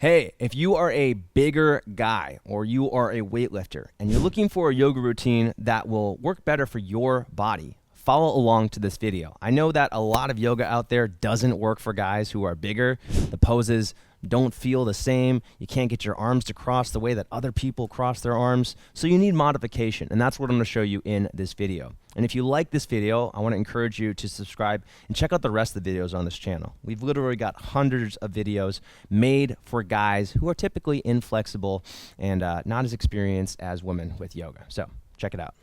Hey, if you are a bigger guy or you are a weightlifter and you're looking for a yoga routine that will work better for your body, follow along to this video. I know that a lot of yoga out there doesn't work for guys who are bigger. The poses don't feel the same. You can't get your arms to cross the way that other people cross their arms. So you need modification, and that's what I'm going to show you in this video. And if you like this video, I want to encourage you to subscribe and check out the rest of the videos on this channel. We've literally got hundreds of videos made for guys who are typically inflexible and not as experienced as women with yoga. So check it out.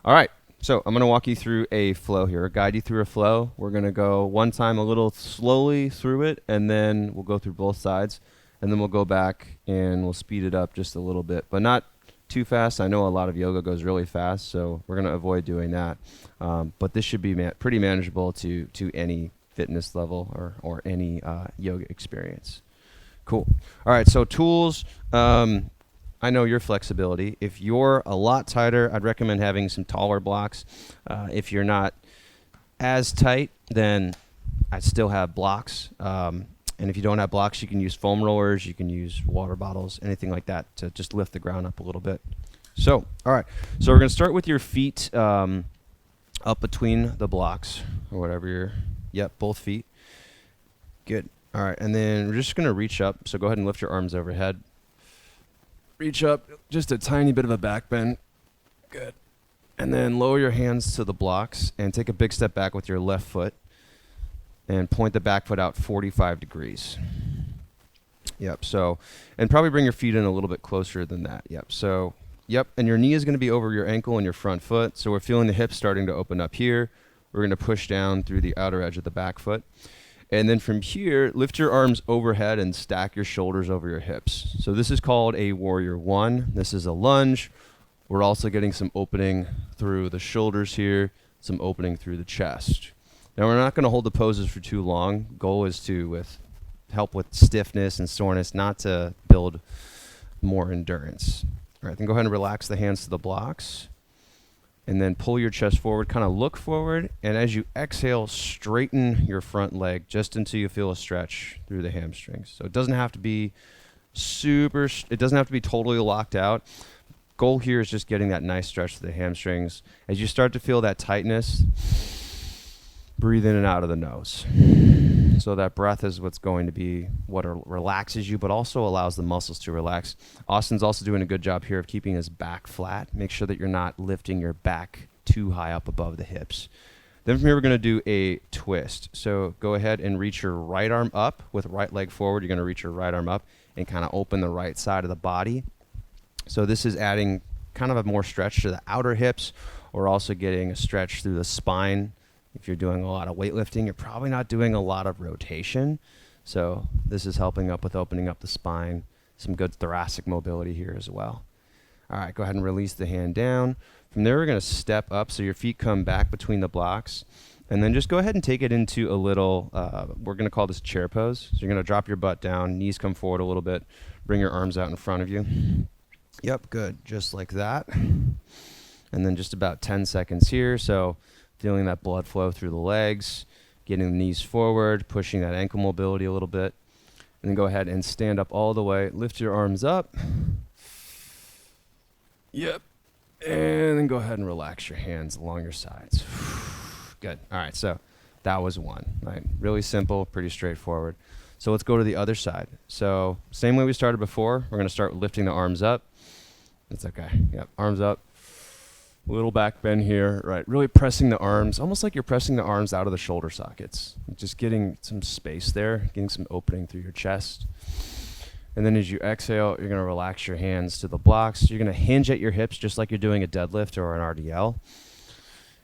All right. So I'm going to walk you through a flow here, guide you through a flow. We're going to go one time a little slowly through it, and then we'll go through both sides, and then we'll go back and we'll speed it up just a little bit, but not too fast. I know a lot of yoga goes really fast, so we're going to avoid doing that. But this should be pretty manageable to any fitness level or any yoga experience. Cool. All right, so tools. I know your flexibility. If you're a lot tighter, I'd recommend having some taller blocks. If you're not as tight, then I'd still have blocks. And if you don't have blocks, you can use foam rollers, you can use water bottles, anything like that to just lift the ground up a little bit. So, all right. So we're going to start with your feet up between the blocks or whatever yep, both feet. Good. All right. And then we're just going to reach up. So go ahead and lift your arms overhead. Reach up, just a tiny bit of a back bend. Good. And then lower your hands to the blocks and take a big step back with your left foot and point the back foot out 45 degrees. Yep. So, and probably bring your feet in a little bit closer than that. Yep. So, yep. And your knee is going to be over your ankle and your front foot. So we're feeling the hips starting to open up here. We're going to push down through the outer edge of the back foot. And then from here, lift your arms overhead and stack your shoulders over your hips. So this is called a warrior one. This is a lunge. We're also getting some opening through the shoulders here, some opening through the chest. Now we're not going to hold the poses for too long. Goal is to help with stiffness and soreness, not to build more endurance. All right, then go ahead and relax the hands to the blocks. And then pull your chest forward, kind of look forward. And as you exhale, straighten your front leg just until you feel a stretch through the hamstrings. So it doesn't have to be it doesn't have to be totally locked out. Goal here is just getting that nice stretch to the hamstrings. As you start to feel that tightness, breathe in and out of the nose. So that breath is what's going to be what relaxes you, but also allows the muscles to relax. Austin's also doing a good job here of keeping his back flat. Make sure that you're not lifting your back too high up above the hips. Then from here, we're going to do a twist. So go ahead and reach your right arm up with right leg forward. You're going to reach your right arm up and kind of open the right side of the body. So this is adding kind of a more stretch to the outer hips. We're also getting a stretch through the spine. If you're doing a lot of weightlifting, you're probably not doing a lot of rotation. So this is helping up with opening up the spine, some good thoracic mobility here as well. All right, go ahead and release the hand down. From there, we're going to step up so your feet come back between the blocks. And then just go ahead and take it into a little, we're going to call this chair pose. So you're going to drop your butt down, knees come forward a little bit, bring your arms out in front of you. Yep, good, just like that. And then just about 10 seconds here. So feeling that blood flow through the legs, getting the knees forward, pushing that ankle mobility a little bit. And then go ahead and stand up all the way. Lift your arms up. Yep. And then go ahead and relax your hands along your sides. Good. All right, so that was one. Right? Really simple, pretty straightforward. So let's go to the other side. So same way we started before. We're going to start lifting the arms up. It's okay. Yep, arms up. Little back bend here, right? Really pressing the arms, almost like you're pressing the arms out of the shoulder sockets. Just getting some space there, getting some opening through your chest. And then as you exhale, you're going to relax your hands to the blocks. You're going to hinge at your hips just like you're doing a deadlift or an RDL.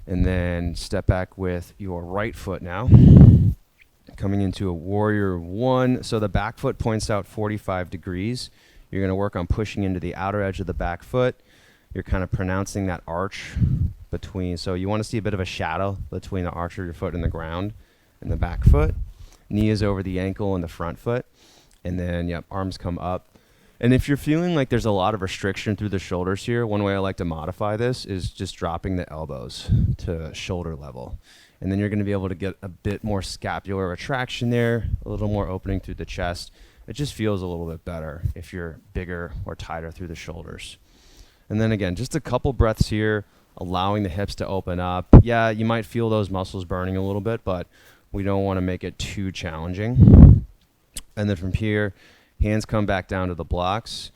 And then step back with your right foot now. Coming into a warrior one. So the back foot points out 45 degrees. You're going to work on pushing into the outer edge of the back foot. You're kind of pronouncing that arch between, so you want to see a bit of a shadow between the arch of your foot and the ground and the back foot. Knee is over the ankle and the front foot. And then, yep, arms come up. And if you're feeling like there's a lot of restriction through the shoulders here, one way I like to modify this is just dropping the elbows to shoulder level. And then you're going to be able to get a bit more scapular retraction there, a little more opening through the chest. it just feels a little bit better if you're bigger or tighter through the shoulders. And then again, just a couple breaths here, allowing the hips to open up. Yeah, you might feel those muscles burning a little bit, but we don't want to make it too challenging. And then from here, hands come back down to the blocks.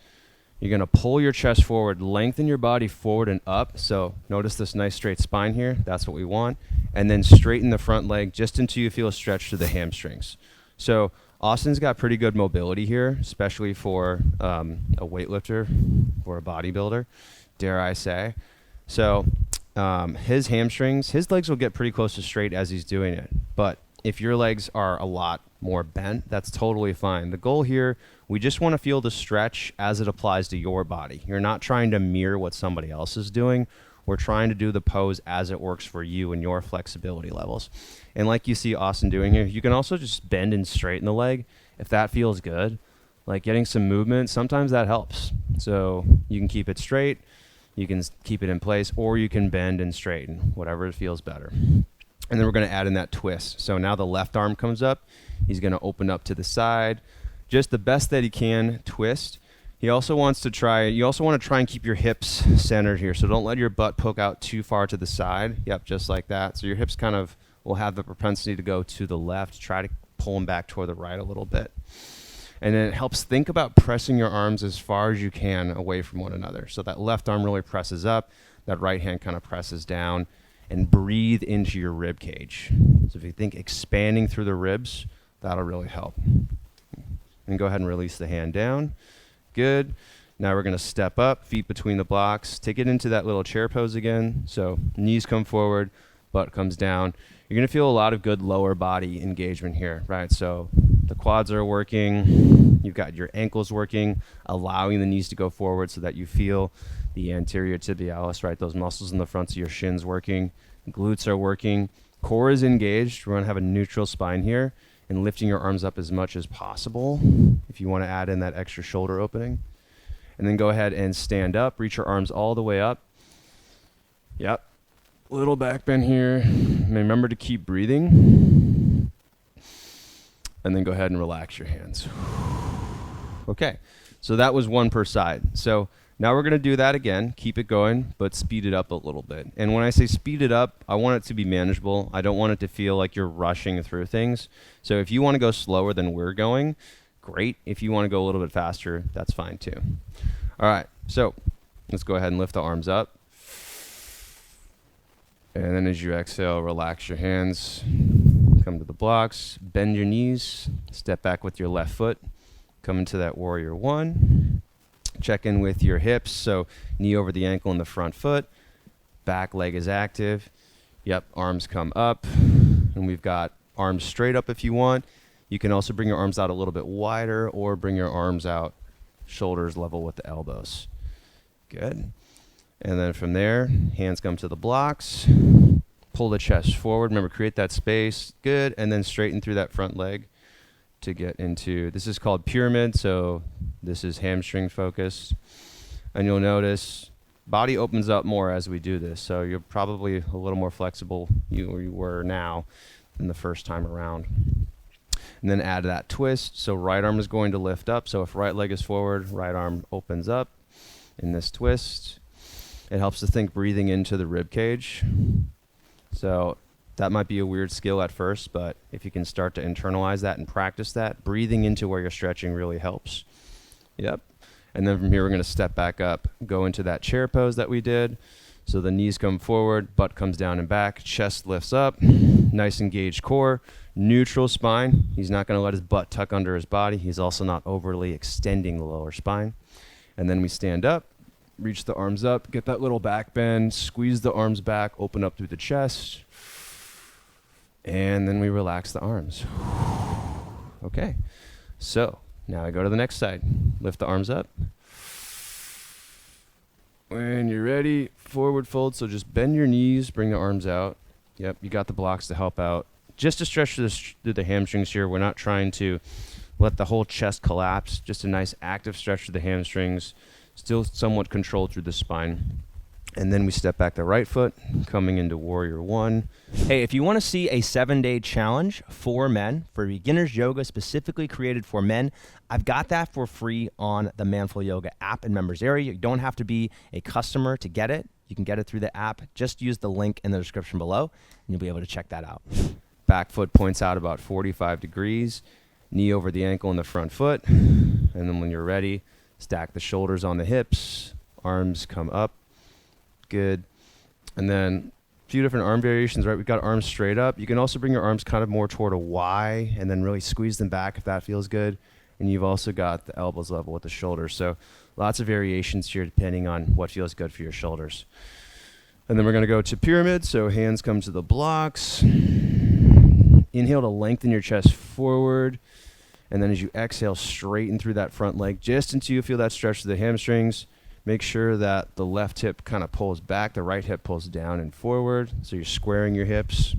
You're going to pull your chest forward, lengthen your body forward and up. So notice this nice straight spine here. That's what we want. And then straighten the front leg just until you feel a stretch to the hamstrings. So Austin's got pretty good mobility here, especially for a weightlifter or a bodybuilder, dare I say. So his hamstrings, his legs will get pretty close to straight as he's doing it. But if your legs are a lot more bent, that's totally fine. The goal here, we just want to feel the stretch as it applies to your body. You're not trying to mirror what somebody else is doing. We're trying to do the pose as it works for you and your flexibility levels. And like you see Austin doing here, you can also just bend and straighten the leg if that feels good. Like getting some movement, sometimes that helps. So you can keep it straight, you can keep it in place, or you can bend and straighten, whatever feels better. And then we're going to add in that twist. So now the left arm comes up. He's going to open up to the side. Just the best that he can, twist. He also wants to try, you also want to try and keep your hips centered here. So don't let your butt poke out too far to the side. Yep, just like that. So your hips kind of will have the propensity to go to the left. Try to pull them back toward the right a little bit. And then it helps think about pressing your arms as far as you can away from one another. So that left arm really presses up. That right hand kind of presses down. And breathe into your rib cage. So if you think expanding through the ribs, that'll really help. And go ahead and release the hand down. Good. Now we're going to step up, feet between the blocks. Take it into that little chair pose again. So knees come forward, butt comes down. You're going to feel a lot of good lower body engagement here, right? So the quads are working. You've got your ankles working, allowing the knees to go forward so that you feel the anterior tibialis, right? Those muscles in the fronts of your shins working. Glutes are working. Core is engaged. We're going to have a neutral spine here and lifting your arms up as much as possible if you want to add in that extra shoulder opening. And then go ahead and stand up. Reach your arms all the way up. Yep. Little back bend here. And remember to keep breathing. And then go ahead and relax your hands. Okay. So that was one per side. So now we're going to do that again. Keep it going, but speed it up a little bit. And when I say speed it up, I want it to be manageable. I don't want it to feel like you're rushing through things. So if you want to go slower than we're going, great. If you want to go a little bit faster, that's fine too. All right, so let's go ahead and lift the arms up. And then as you exhale, relax your hands. Come to the blocks, bend your knees, step back with your left foot. Come into that warrior one. Check in with your hips, so knee over the ankle and the front foot. Back leg is active. Yep, arms come up. And we've got arms straight up if you want. You can also bring your arms out a little bit wider or bring your arms out shoulders level with the elbows. Good. And then from there, hands come to the blocks. Pull the chest forward. Remember, create that space. Good. And then straighten through that front leg to get into, this is called pyramid, so this is hamstring focused. And you'll notice body opens up more as we do this, so you're probably a little more flexible you were now than the first time around. And then add that twist, so right arm is going to lift up, so if right leg is forward, right arm opens up in this twist. It helps to think breathing into the rib cage. So that might be a weird skill at first, but if you can start to internalize that and practice that, breathing into where you're stretching really helps. Yep. And then from here, we're going to step back up, go into that chair pose that we did. So the knees come forward, butt comes down and back, chest lifts up, nice engaged core, neutral spine. He's not going to let his butt tuck under his body. He's also not overly extending the lower spine. And then we stand up, reach the arms up, get that little back bend, squeeze the arms back, open up through the chest. And then we relax the arms. Okay, so now I go to the next side. Lift the arms up. When you're ready, forward fold. So just bend your knees, bring the arms out. Yep, you got the blocks to help out. Just to stretch through the hamstrings here. We're not trying to let the whole chest collapse. Just a nice active stretch through the hamstrings. Still somewhat controlled through the spine. And then we step back the right foot, coming into warrior one. Hey, if you want to see a 7-day challenge for men, for beginners yoga specifically created for men, I've got that for free on the Manful Yoga app and members area. You don't have to be a customer to get it. You can get it through the app. Just use the link in the description below, and you'll be able to check that out. Back foot points out about 45 degrees. Knee over the ankle in the front foot. And then when you're ready, stack the shoulders on the hips. Arms come up. Good. And then a few different arm variations, right? We've got arms straight up. You can also bring your arms kind of more toward a Y and then really squeeze them back if that feels good. And you've also got the elbows level with the shoulders. So lots of variations here depending on what feels good for your shoulders. And then we're going to go to pyramid. So hands come to the blocks. Inhale to lengthen your chest forward. And then as you exhale, straighten through that front leg just until you feel that stretch to the hamstrings. Make sure that the left hip kind of pulls back, the right hip pulls down and forward. So you're squaring your hips.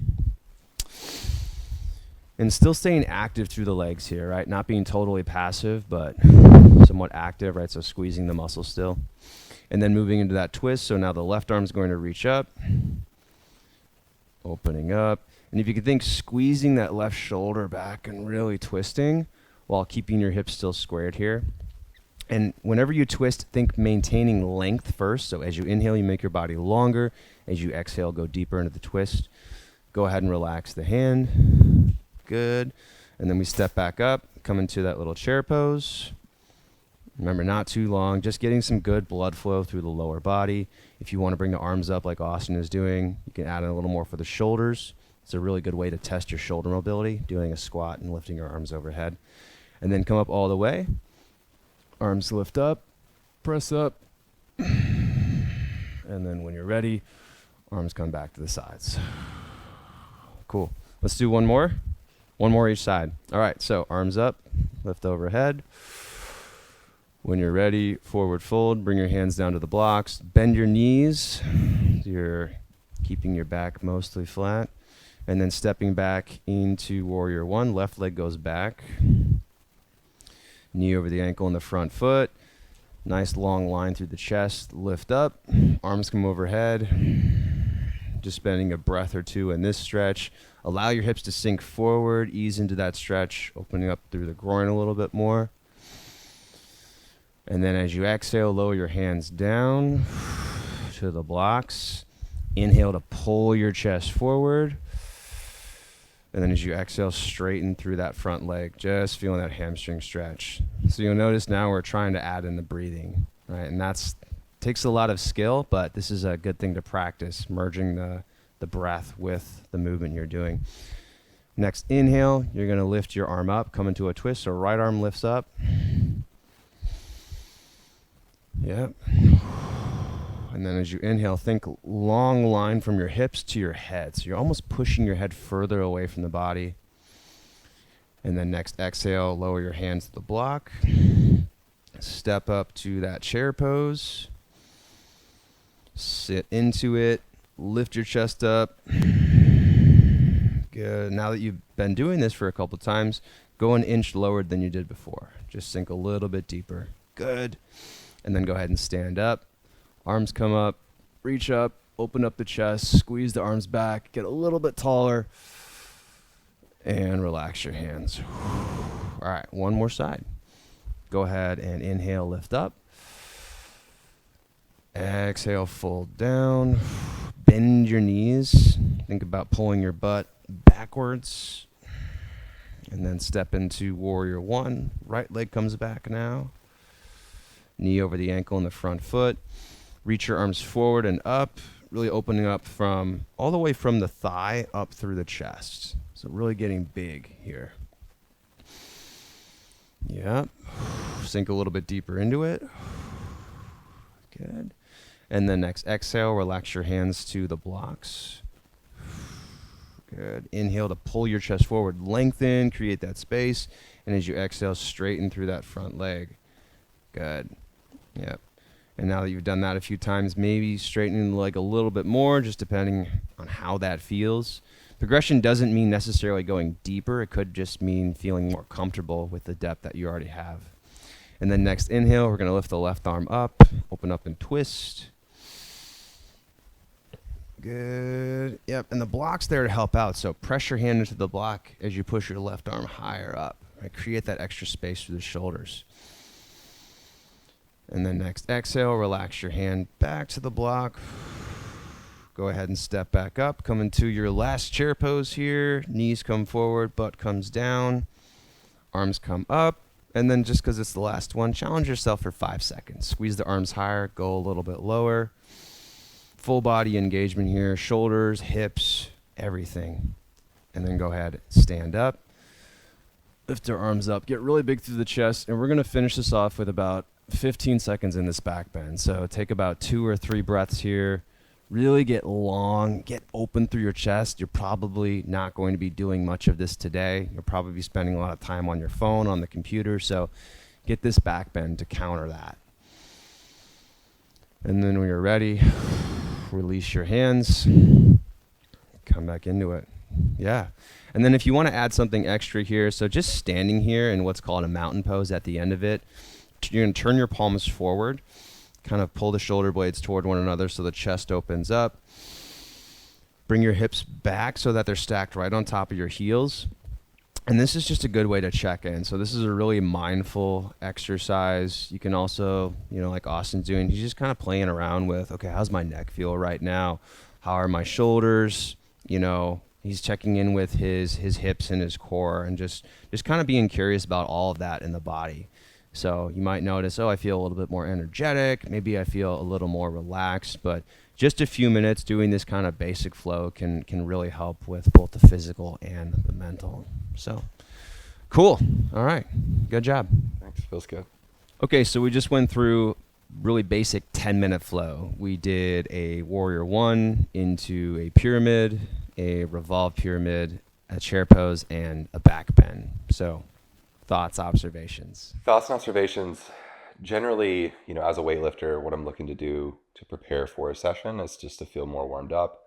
And still staying active through the legs here, right? Not being totally passive, but somewhat active, right? So squeezing the muscle still. And then moving into that twist. So now the left arm's going to reach up, opening up. And if you could think squeezing that left shoulder back and really twisting while keeping your hips still squared here. And whenever you twist, think maintaining length first. So as you inhale, you make your body longer. As you exhale, go deeper into the twist. Go ahead and relax the hand. Good. And then we step back up, come into that little chair pose. Remember, not too long, just getting some good blood flow through the lower body. If you want to bring the arms up like Austin is doing, you can add in a little more for the shoulders. It's a really good way to test your shoulder mobility, doing a squat and lifting your arms overhead. And then come up all the way. Arms lift up, press up, and then when you're ready, arms come back to the sides. Cool. Let's do one more. One more each side. All right, so arms up, lift overhead. When you're ready, forward fold, bring your hands down to the blocks, bend your knees. You're keeping your back mostly flat. And then stepping back into warrior one, left leg goes back. Knee over the ankle in the front foot. Nice long line through the chest. Lift up. Arms come overhead. Just spending a breath or two in this stretch. Allow your hips to sink forward. Ease into that stretch. Opening up through the groin a little bit more. And then as you exhale, lower your hands down to the blocks. Inhale to pull your chest forward. And then as you exhale, straighten through that front leg, just feeling that hamstring stretch. So you'll notice now we're trying to add in the breathing, right? And that's takes a lot of skill, but this is a good thing to practice, merging the breath with the movement you're doing. Next inhale, you're going to lift your arm up, come into a twist. So right arm lifts up. Yep. And then as you inhale, think long line from your hips to your head. So you're almost pushing your head further away from the body. And then next exhale, lower your hands to the block. Step up to that chair pose. Sit into it. Lift your chest up. Good. Now that you've been doing this for a couple times, go an inch lower than you did before. Just sink a little bit deeper. Good. And then go ahead and stand up. Arms come up, reach up, open up the chest, squeeze the arms back, get a little bit taller, and relax your hands. All right, one more side. Go ahead and inhale, lift up. Exhale, fold down. Bend your knees. Think about pulling your butt backwards. And then step into warrior one. Right leg comes back now. Knee over the ankle in the front foot. Reach your arms forward and up, really opening up from all the way from the thigh up through the chest. So really getting big here. Yep. Sink a little bit deeper into it. Good. And then next exhale, relax your hands to the blocks. Good. Inhale to pull your chest forward, lengthen, create that space. And as you exhale, straighten through that front leg. Good. Yep. And now that you've done that a few times, maybe straightening the leg a little bit more, just depending on how that feels. Progression doesn't mean necessarily going deeper. It could just mean feeling more comfortable with the depth that you already have. And then next inhale, we're going to lift the left arm up, open up and twist. Good. Yep. And the block's there to help out. So press your hand into the block as you push your left arm higher up. Right? Create that extra space through the shoulders. And then next exhale, relax your hand back to the block. Go ahead and step back up. Come into your last chair pose here. Knees come forward, butt comes down. Arms come up. And then just because it's the last one, challenge yourself for 5 seconds. Squeeze the arms higher, go a little bit lower. Full body engagement here, shoulders, hips, everything. And then go ahead, stand up. Lift your arms up, get really big through the chest. And we're going to finish this off with about 15 seconds in this back bend. So take about 2 or 3 breaths here. Really get long, get open through your chest. You're probably not going to be doing much of this today. You'll probably be spending a lot of time on your phone, on the computer. So get this back bend to counter that. And then when you're ready, release your hands. Come back into it. Yeah. And then if you want to add something extra here, so just standing here in what's called a mountain pose at the end of it, you're going to turn your palms forward. Kind of pull the shoulder blades toward one another so the chest opens up. Bring your hips back so that they're stacked right on top of your heels. And this is just a good way to check in. So this is a really mindful exercise. You can also, like Austin's doing, he's just kind of playing around with, okay, how's my neck feel right now? How are my shoulders? He's checking in with his hips and his core and just kind of being curious about all of that in the body. So you might notice, I feel a little bit more energetic. Maybe I feel a little more relaxed, but just a few minutes doing this kind of basic flow can really help with both the physical and the mental. So cool. All right. Good job. Thanks. Feels good. Okay. So we just went through really basic 10-minute flow. We did a warrior 1 into a pyramid, a revolved pyramid, a chair pose, and a back bend. So thoughts, observations? Thoughts and observations. Generally, as a weightlifter, what I'm looking to do to prepare for a session is just to feel more warmed up,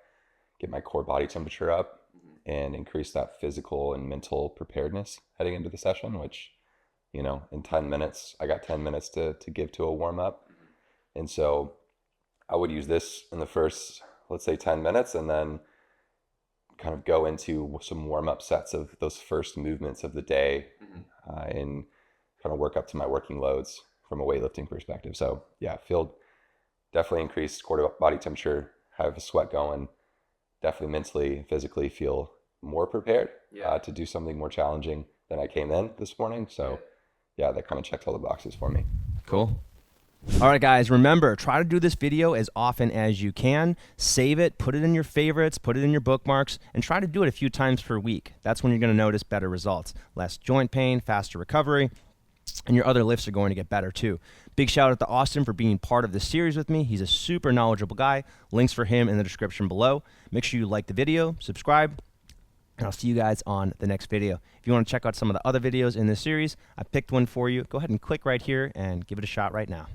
get my core body temperature up, and increase that physical and mental preparedness heading into the session, which, in 10 minutes, I got 10 minutes to give to a warm up. And so I would use this in the first, let's say 10 minutes, and then kind of go into some warm-up sets of those first movements of the day, and kind of work up to my working loads from a weightlifting perspective. So yeah, feel definitely increased core body temperature, have a sweat going, definitely mentally, physically feel more prepared to do something more challenging than I came in this morning. So yeah, that kind of checked all the boxes for me. Cool. All right, guys, remember, try to do this video as often as you can. Save it, put it in your favorites, put it in your bookmarks, and try to do it a few times per week. That's when you're going to notice better results. Less joint pain, faster recovery, and your other lifts are going to get better too. Big shout out to Austin for being part of this series with me. He's a super knowledgeable guy. Links for him in the description below. Make sure you like the video, subscribe, and I'll see you guys on the next video. If you want to check out some of the other videos in this series, I picked one for you. Go ahead and click right here and give it a shot right now.